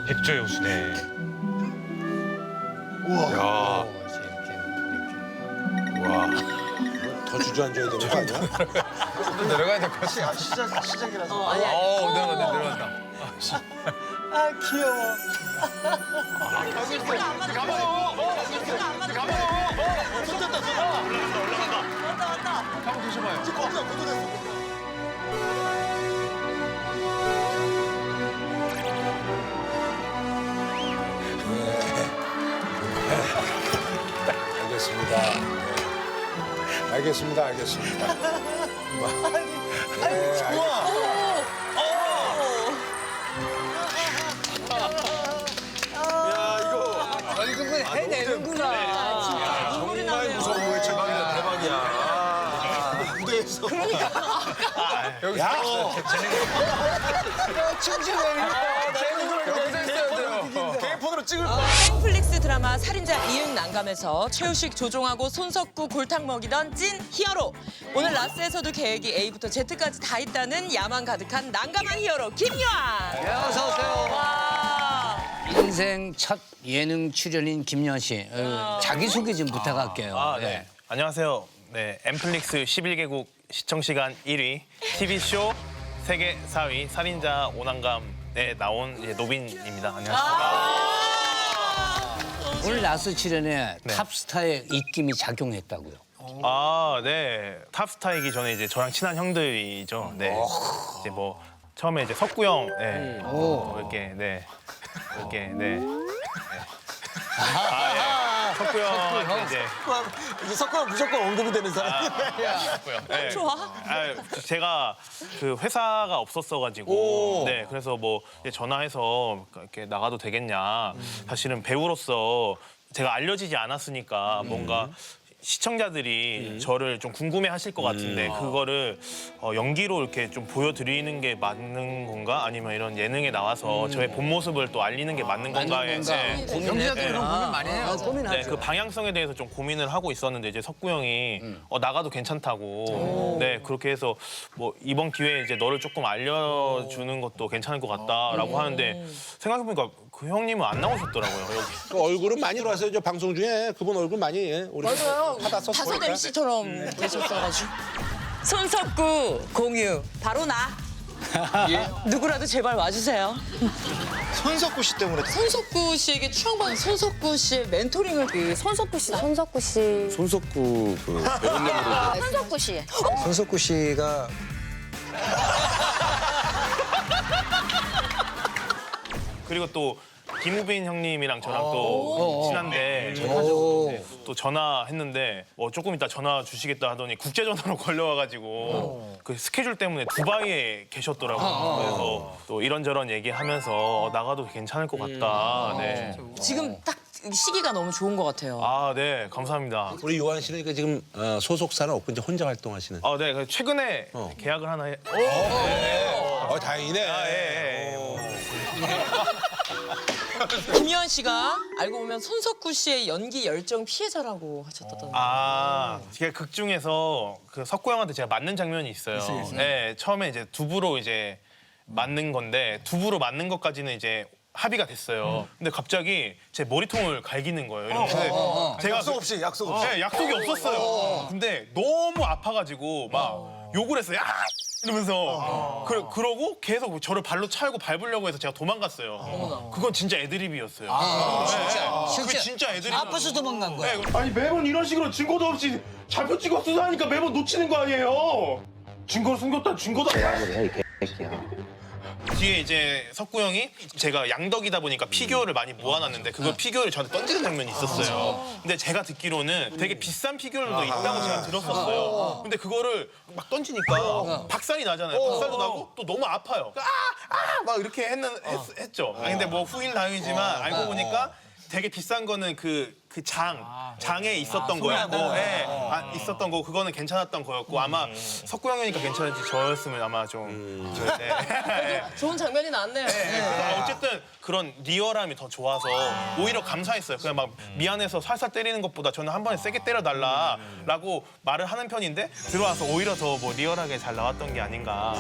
백조의 호수네. 우와. 야. 와. 더 주저앉아야 되는 거 아니야? 좀 내려가야 될 것 같아. 시작이라서. 아니야. 내려간다. 아, 귀여워. 한번 드셔봐요. 겁나 고도됐어. 알겠습니다. 알겠습니다. 알겠습니다. 아니, 좋아. 야, 이거 아니 그거 해내는구나. 정말 무서운 거야. 대박이다. 대박이야. 무대에서. 여기 야! 여기서 했어야 돼요. 개인폰으로 찍을 거. 넷플릭스 드라마 살인자 이응 난감에서 최우식 조종하고 손석구 골탕 먹이던 찐 히어로. 오늘 라스에서도 계획이 A부터 Z까지 다 있다는 야망 가득한 난감한 히어로 김요한. 어서 오세요. 와. 인생 첫 예능 출연인 김연 씨. 자기 소개 좀 부탁할게요. 네. 안녕하세요. 네, 엠플릭스 11개국 시청 시간 1위 TV쇼 세계 4위 살인자 오난감에 나온 노빈입니다. 안녕하십니까. 오늘 라스 출연에 네. 탑스타의 입김이 작용했다고요. 아, 네. 탑스타이기 전에 이제 저랑 친한 형들이죠. 네. 이제 뭐 처음에 이제 석구 형, 네. 이렇게, 네. 이렇게, 네. 아, 예. 석구 형 이제. 이제 석구는 무조건 언급이 되는 사람. 네. 좋아. 아, 제가 그 회사가 없었어가지고, 네, 그래서 뭐 이제 전화해서 이렇게 나가도 되겠냐. 사실은 배우로서 제가 알려지지 않았으니까 뭔가 시청자들이 저를 좀 궁금해하실 것 같은데 그거를 연기로 이렇게 좀 보여드리는 게 맞는 건가? 아니면 이런 예능에 나와서 저의 본 모습을 또 알리는 게 맞는 건가에 네. 연기자들 그런 고민 많이 해요. 고민하죠. 네, 그 방향성에 대해서 좀 고민을 하고 있었는데 이제 석구 형이 나가도 괜찮다고 네 그렇게 해서 뭐 이번 기회에 이제 너를 조금 알려주는 것도 괜찮을 것 같다라고 하는데 생각해보니까 그 형님은 안 나오셨더라고요 여기. 그 얼굴은 많이 들어왔어요. 저 방송 중에 그분 얼굴 많이 우리 맞아요. 하다 썼을 다섯 거니까. MC처럼 되셨어가지고. 손석구 공유 바로 나. 누구라도 제발 와주세요. 손석구 씨 때문에 손석구 씨에게 추앙받은 손석구 씨의 멘토링을 손석구 씨. 손석구 씨. 손석구 그 배우님으로 손석구 씨. 손석구 씨가 그리고 또 김우빈 형님이랑 저랑 또 친한데 네, 또 전화했는데 조금 이따 전화 주시겠다 하더니 국제 전화로 걸려와가지고 그 스케줄 때문에 두바이에 계셨더라고요. 그래서 또 이런저런 얘기하면서 나가도 괜찮을 것 같다. 네. 지금 딱 시기가 너무 좋은 것 같아요. 아, 네, 감사합니다. 우리 요한 씨는 그러니까 지금 소속사는 없고 이제 혼자 활동하시는. 아, 네, 그래서 최근에 계약을 하나 해. 다행이네. 아, 예, 예. 김요한 씨가 알고 보면 손석구 씨의 연기 열정 피해자라고 하셨던. 아, 제가 극 중에서 그 석구 형한테 제가 맞는 장면이 있어요. 네, 처음에 이제 두부로 이제 맞는 건데 두부로 맞는 것까지는 이제 합의가 됐어요. 근데 갑자기 제 머리통을 갈기는 거예요. 이렇게. 제가 약속 없이 약속 없이. 네, 약속이 없었어요. 근데 너무 아파가지고 막 욕을 했어요. 야! 이러면서 그러고 계속 저를 발로 차고 밟으려고 해서 제가 도망갔어요. 그건 진짜 애드립이었어요. 진짜? 그게 진짜 애드립. 아파서 도망간 거야. 아니 매번 이런 식으로 증거도 없이 좌표 찍었어 하니까 매번 놓치는 거 아니에요? 증거를 숨겼다 증거도 뒤에 이제 석구 형이 제가 양덕이다 보니까 피규어를 많이 모아놨는데 그걸 피규어를 저한테 던지는 장면이 있었어요. 근데 제가 듣기로는 되게 비싼 피규어도 있다고 제가 들었었어요. 근데 그거를 막 던지니까 박살이 나잖아요. 박살도 나고 또 너무 아파요. 막 이렇게 했죠. 근데 뭐 후일 당이지만 알고 보니까 되게 비싼 거는 장에 있었던 거였고, 예, 있었던 거 그거는 괜찮았던 거였고 아마 석구 형이니까 괜찮은지 저였으면 아마 좀 네. 좋은 장면이 나왔네요. 어쨌든 그런 리얼함이 더 좋아서 오히려 감사했어요. 그냥 막 미안해서 살살 때리는 것보다 저는 한 번에 세게 때려달라라고 말을 하는 편인데 들어와서 오히려 더 뭐 리얼하게 잘 나왔던 게 아닌가.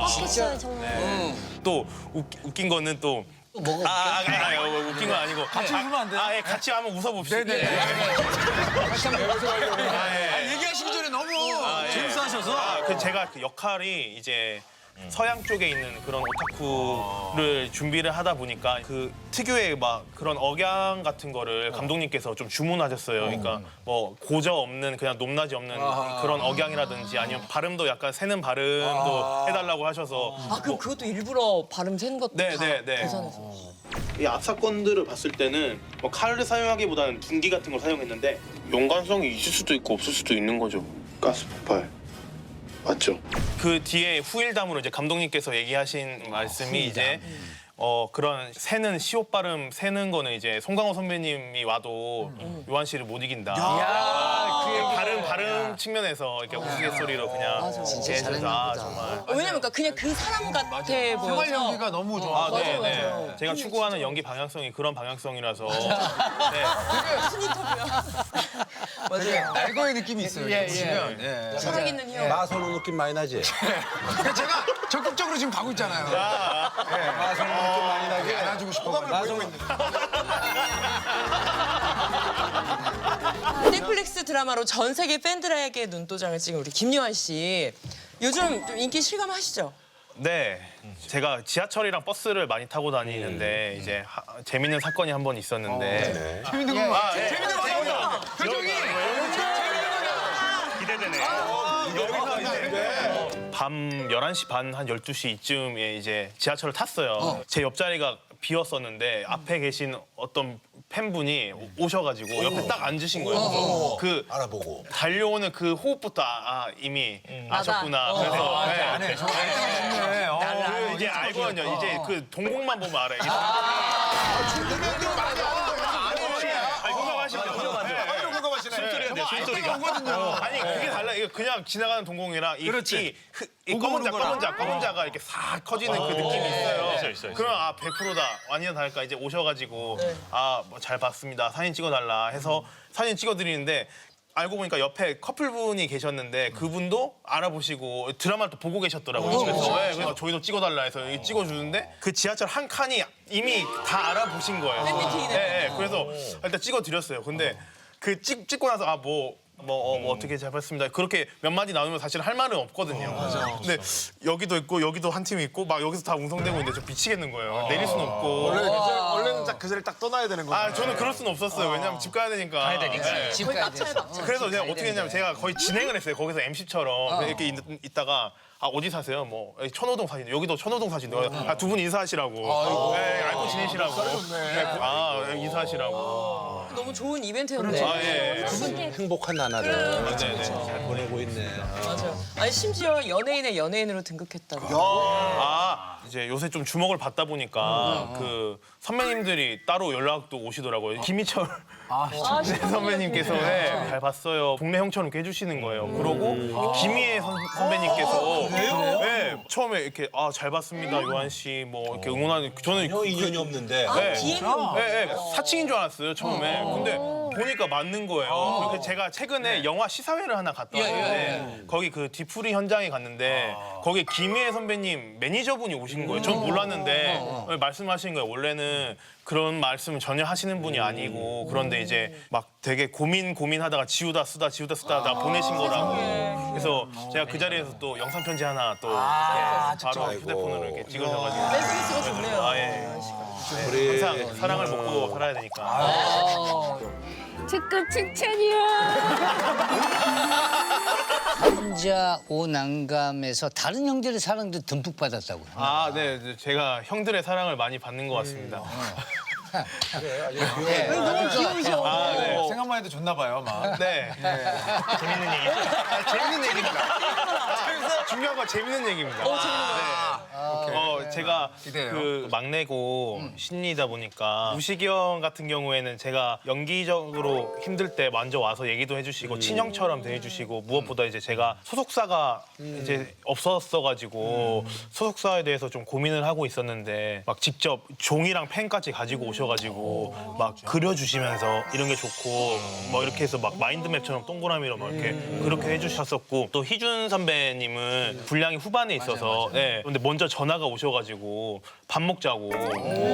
진짜 정말. 또 웃긴 거는 또 먹어볼게요. 웃긴 건 아니고. 같이 웃으면 안 돼요? 예, 같이 한번 웃어봅시다. 네네. 얘기하시기 전에 너무 재밌어하셔서. 그 제가 그 역할이 이제 서양 쪽에 있는 그런 오타쿠를 준비를 하다 보니까 그 특유의 막 그런 억양 같은 거를 감독님께서 좀 주문하셨어요. 그러니까 뭐 고저 없는 그냥 높낮이 없는 그런 억양이라든지 아니면 발음도 약간 새는 발음도 해달라고 하셔서 아 그럼 그것도 일부러 발음 센 것도 네, 다 네, 네. 계산해서. 이 앞 사건들을 봤을 때는 뭐 칼을 사용하기보다는 둔기 같은 걸 사용했는데 연관성이 있을 수도 있고 없을 수도 있는 거죠. 가스 폭발 맞죠? 그 뒤에 후일담으로 이제 감독님께서 얘기하신 말씀이 이제 그런 새는 시옷 발음 새는 거는 이제 송강호 선배님이 와도 요한 씨를 못 이긴다. 발음 측면에서 이렇게 우스갯소리로 그냥 진짜 해주셔서 잘했나 정말. 왜냐면 그냥 그 사람 같아 생활 보여서. 연기가 너무 좋아. 네, 네. 맞아요. 제가 추구하는 연기 방향성이 그런 방향성이라서. 네. 맞아요. 날거의 느낌이 있어요. 예, 보시면. 예. 철학 있는 히어로. 나선호 느낌 많이 나지? 그러니까 제가 적극적으로 지금 가고 있잖아요. 나선호 느낌 많이 나지? 안아주고 싶어가지고. 넷플릭스 드라마로 전 세계 팬들에게 눈도장을 찍은 우리 김요한 씨. 요즘 좀 인기 실감하시죠? 네. 제가 지하철이랑 버스를 많이 타고 다니는데 이제 재밌는 사건이 한 번 있었는데. 재밌는 거 봐. 재밌는 거 봐. 표정이. 여기서 이제 밤 11시 반, 한 12시 이쯤에 이제 지하철을 탔어요. 제 옆자리가 비었었는데 앞에 계신 어떤 팬분이 오셔가지고 옆에 딱 앉으신 거예요. 그 알아보고. 달려오는 그 호흡부터 이미 아셨구나. 그래서 네. 그 이제 알거든요. 이제 그 동공만 보면 알아요. 아니 그게 달라. 이거 그냥 지나가는 동공이랑 이 검은 자가 이렇게 싹 커지는 그 느낌이 있어요. 그럼 100%다. 아니나 다를까 이제 오셔가지고 뭐 잘 봤습니다. 사진 찍어달라 해서 사진 찍어드리는데. 알고 보니까 옆에 커플분이 계셨는데 그분도 알아보시고 드라마를 또 보고 계셨더라고요. 그래서 저희도 찍어달라 해서 찍어주는데 그 지하철 한 칸이 이미 다 알아보신 거예요. 팬미팅이네. 네, 그래서 일단 찍어드렸어요. 근데 그 찍고 나서 어떻게 잘 봤습니다. 그렇게 몇 마디 나누면 사실 할 말은 없거든요. 근데 여기도 있고 여기도 한 팀이 있고 막 여기서 다 웅성대고 있는데 저 미치겠는 거예요. 내릴 수는 없고. 원래는 딱 그 자리에 딱 떠나야 되는 거야. 저는 그럴 수는 없었어요. 왜냐면 집 가야 되니까. 가야 되니까. 집 가야 돼. 그래서 제가 어떻게 했냐면 제가 거의 진행을 했어요. 거기서 MC처럼 이렇게 있다가 어디 사세요? 뭐 천호동 사시는 여기도 천호동 사시는 두 분 인사하시라고. 네, 알고 지내시라고. 네, 인사하시라고. 너무 좋은 이벤트였는데. 행복한 나날을 잘 보내고 있네. 맞아요. 아니 심지어 연예인의 연예인으로 등극했다고. 이제 요새 좀 주목을 받다 보니까 그 선배님들이 따로 연락도 오시더라고요. 김희철 선배님께서 잘 봤어요. 동네 형처럼 이렇게 해주시는 거예요. 그러고 김희애 선배님께서 처음에 이렇게 잘 봤습니다 요한 씨 뭐 이렇게 응원하는 저는 형 인연이 없는데. 사칭인 줄 알았어요 처음에. 근데 보니까 맞는 거예요. 그래서 제가 최근에 영화 시사회를 하나 갔다 왔는데 거기 그 뒤풀이 현장에 갔는데 거기 김희애 선배님 매니저분이 오신 거예요. 전 몰랐는데 말씀하신 거예요. 원래는 그런 말씀 전혀 하시는 분이 아니고 그런데 이제 막 되게 고민하다가 지우다 쓰다 다 보내신 거라고. 그래서 제가 그 자리에서 또 영상 편지 하나 또 이렇게 바로 휴대폰으로 이렇게 찍으셔가지고. 센스가 좋네요. 우리 항상 사랑을 먹고 살아야 되니까. 특급 칭찬이야. 혼자 오난감에서 다른 형들의 사랑도 듬뿍 받았다고요. 네. 제가 형들의 사랑을 많이 받는 것 같습니다. 너무 귀여우셔. 네. 생각만 해도 좋나 봐요, 막. 네. 재밌는 얘기죠? 재밌는 얘기입니다. 중요한 건 재밌는 얘기입니다. 제가 기대해요. 그 막내고 신이다 보니까 우식이 형 같은 경우에는 제가 연기적으로 힘들 때 먼저 와서 얘기도 해주시고 친형처럼 대해주시고 무엇보다 이제 제가 소속사가 이제 없었어가지고 소속사에 대해서 좀 고민을 하고 있었는데 막 직접 종이랑 펜까지 가지고 오셔가지고 막 그려주시면서 이런 게 좋고 뭐 이렇게 해서 막 마인드맵처럼 동그라미로 막 이렇게 그렇게 해주셨었고 또 희준 선배님은 분량이 후반에 있어서 근데 먼저 전화가 오셔가지고 밥 먹자고.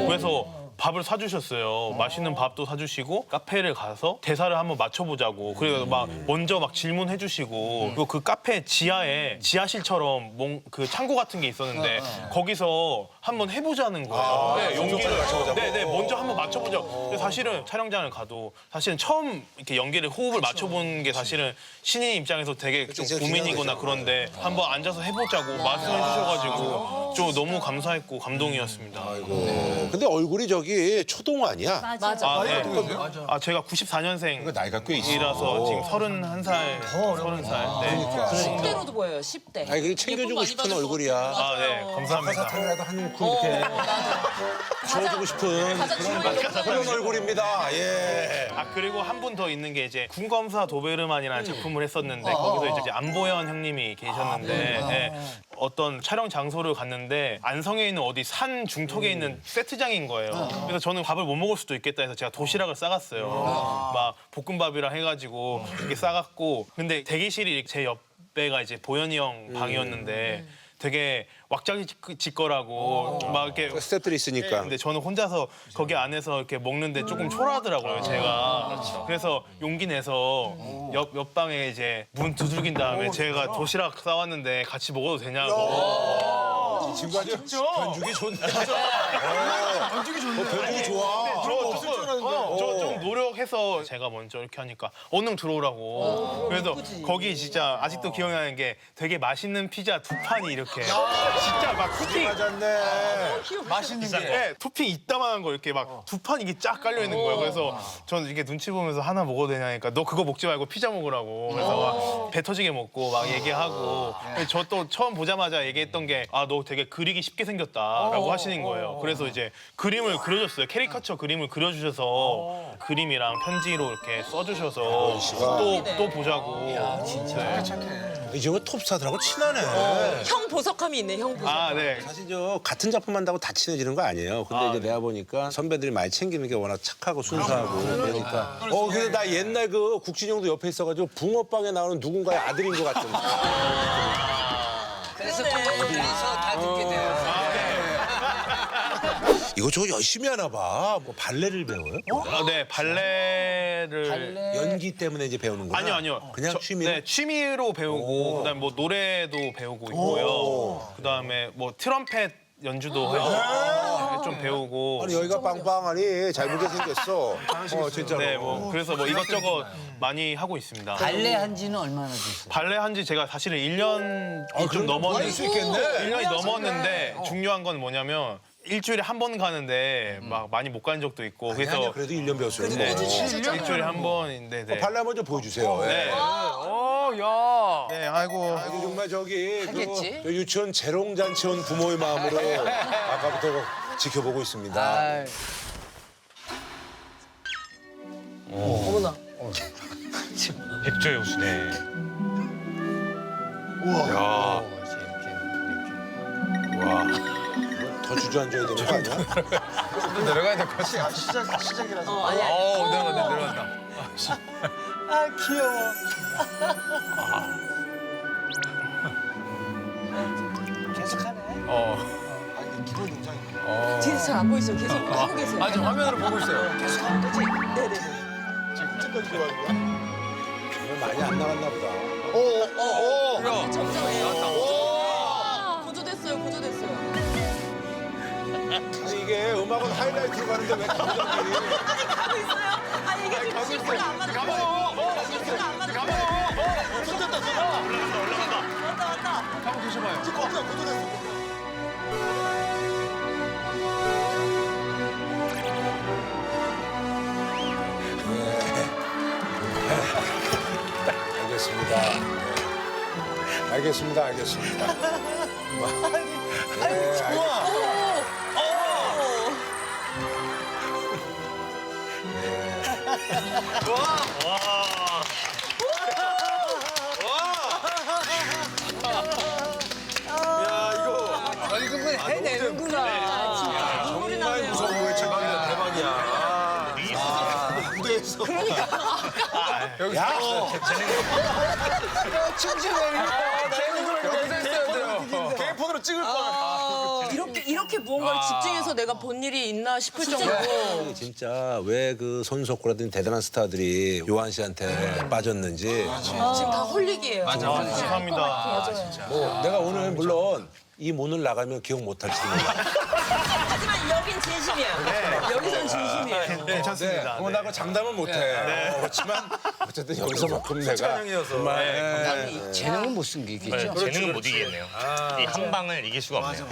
그래서 밥을 사주셨어요. 맛있는 밥도 사주시고 카페를 가서 대사를 한번 맞춰보자고. 그래서 막 먼저 막 질문해주시고 그리고 그 카페 지하에 지하실처럼 그 창고 같은 게 있었는데 거기서 한번 해보자는 거예요. 네, 연기를 네네 먼저 한번 맞춰보자고. 근데 사실은 촬영장을 가도 사실은 처음 이렇게 연기를 호흡을 맞춰본 게 사실은 신인 입장에서 되게 좀 고민이거나 그런데 한번 앉아서 해보자고 말씀해주셔가지고 좀 너무 감사했고 감동이었습니다. 근데 얼굴이 저기 초동 아니야? 맞아. 아, 네. 제가 94년생. 나이가 꽤 있어. 이라서 지금 31살, 30살. 네. 10대로도 보여요, 10대. 아니 그게 챙겨주고 싶은 얼굴이야. 아, 네. 감사합니다. 사탕이라도 한 줌 이렇게 주워주고 싶은 그런 얼굴입니다. 예. 그리고 한 분 더 있는 게 이제 군검사 도베르만이라는 작품을 했었는데 거기서 이제 안보현 형님이 계셨는데 네. 어떤 촬영 장소를 갔는데 안성에 있는 어디 산 중턱에 있는 세트장인 거예요. 그래서 저는 밥을 못 먹을 수도 있겠다 해서 제가 도시락을 싸갔어요. 막 볶음밥이랑 해가지고 이렇게 싸갔고 근데 대기실이 제 옆에가 이제 보현이 형 방이었는데 되게 왁자지껄하고 막 이렇게 스태프들이 있으니까. 근데 저는 혼자서 거기 안에서 이렇게 먹는데 조금 초라하더라고요, 제가. 그래서 용기 내서 옆 방에 이제 문 두들긴 다음에 제가 도시락 싸왔는데 같이 먹어도 되냐고. 친구한테 변죽이 좋네. 변죽이 좋네. 변죽이 좋아. 저 좀 노력해서 제가 먼저 이렇게 하니까 얼른 들어오라고. 그래서 거기 진짜 아직도 기억나는 게 되게 맛있는 피자 2판이 이렇게 진짜 막 토핑 맞았네. 맛있는 게. 네, 토핑 이따만한 거 이렇게 막 2판 이게 쫙 깔려 있는 거예요. 그래서 저는 이렇게 눈치 보면서 하나 먹어도 되냐니까 너 그거 먹지 말고 피자 먹으라고. 그래서 막 배 터지게 먹고 막 얘기하고 저 또 처음 보자마자 얘기했던 게 아 너 되게 그리기 쉽게 생겼다라고 하시는 거예요. 그래서 이제 그림을 그려줬어요. 캐리커처 그림을 그려주셔서 그림이랑 편지로 이렇게 써주셔서 또 보자고. 이 친구 톱스타들하고 친하네. 형 보석함이 있네, 형 보석. 아 네. 사실 저 같은 작품 한다고 다 친해지는 거 아니에요. 근데 이제 내가 보니까 선배들이 많이 챙기는 게 워낙 착하고 순수하고 그러니까. 근데 나 옛날 그 국진형도 옆에 있어가지고 붕어빵에 나오는 누군가의 아들인 것 같은. 그래서 둘이서 다 듣게 돼요. 이거 저거 열심히 하나 봐. 뭐 발레를 배워요? 네 발레를 연기 때문에 이제 배우는 거야? 아니요. 그냥 취미로? 네, 취미로 배우고 그다음에 뭐 노래도 배우고 있고요. 그다음에 뭐 트럼펫 연주도 해서 좀 배우고. 아니 여기가 빵빵하니 잘 보게 생겼어. 진짜로. 네, 뭐 그래서 뭐 이것저것 많이 하고 있습니다. 발레 한 지는 얼마나 됐어요? 발레 한지 제가 사실은 1년이 좀 넘었는데 수 있겠네. 1년이 넘었는데 중요한 건 뭐냐면 일주일에 한 번 가는데 막 많이 못 가는 적도 있고 아니야, 그래서 그래도 1년 배웠어요. 네, 일주일에 한 번인데 네. 발레 한번 좀 보여주세요. 네. 야. 네, 아이고. 이거 정말 저기 하겠지? 저 유치원 재롱잔치 온 부모의 마음으로 아까부터 지켜보고 있습니다. 아, 백조의 옷이네. 더 주저앉아야 되는 거 아니야? 내려가야 될 것 같아. 시작이라서. 내려간다. 아, 귀여워. 뒤에서 잘 안 보이죠? 계속 하고 계세요. 지금 화면으로 보고 있어요. 네네. 많이 안 나갔나 보다. 점점 구조됐어요, 구조됐어요. 아니 이게 음악은 하이라이트로 가는데 왜 감정이 가고 있어요? 아니 이게 지금 시프가 안 맞아. 시프가 안 맞아. 왔다. 한번 드셔봐요. 알겠습니다. 알겠습니다. 이거 해내는구나. 정말 무서운 거에 대박이야. 대박이야. 무대에서. 야! 춤추는 재능을 여기서 했어야 돼요. 개인 폰으로 찍을 뻔. 이렇게 무언가를 집중해서 내가 본 일이 있나 싶을 정도로. 진짜 왜 그 손석구라든지 대단한 스타들이 요한 씨한테 빠졌는지. 지금 다 홀릭이에요. 감사합니다. 뭐 내가 오늘 물론 이 문을 나가면 기억 못할지도 몰라. 하지만 여긴 진심이야. 여기선 진심이에요. 괜찮습니다. 뭐 나 그 장담은 못해. 그렇지만 어쨌든 여기서만큼 내가 정말 이 재능은 못 숨기겠죠. 재능은 못 이기겠네요. 이 한 방을 이길 수가 없네요.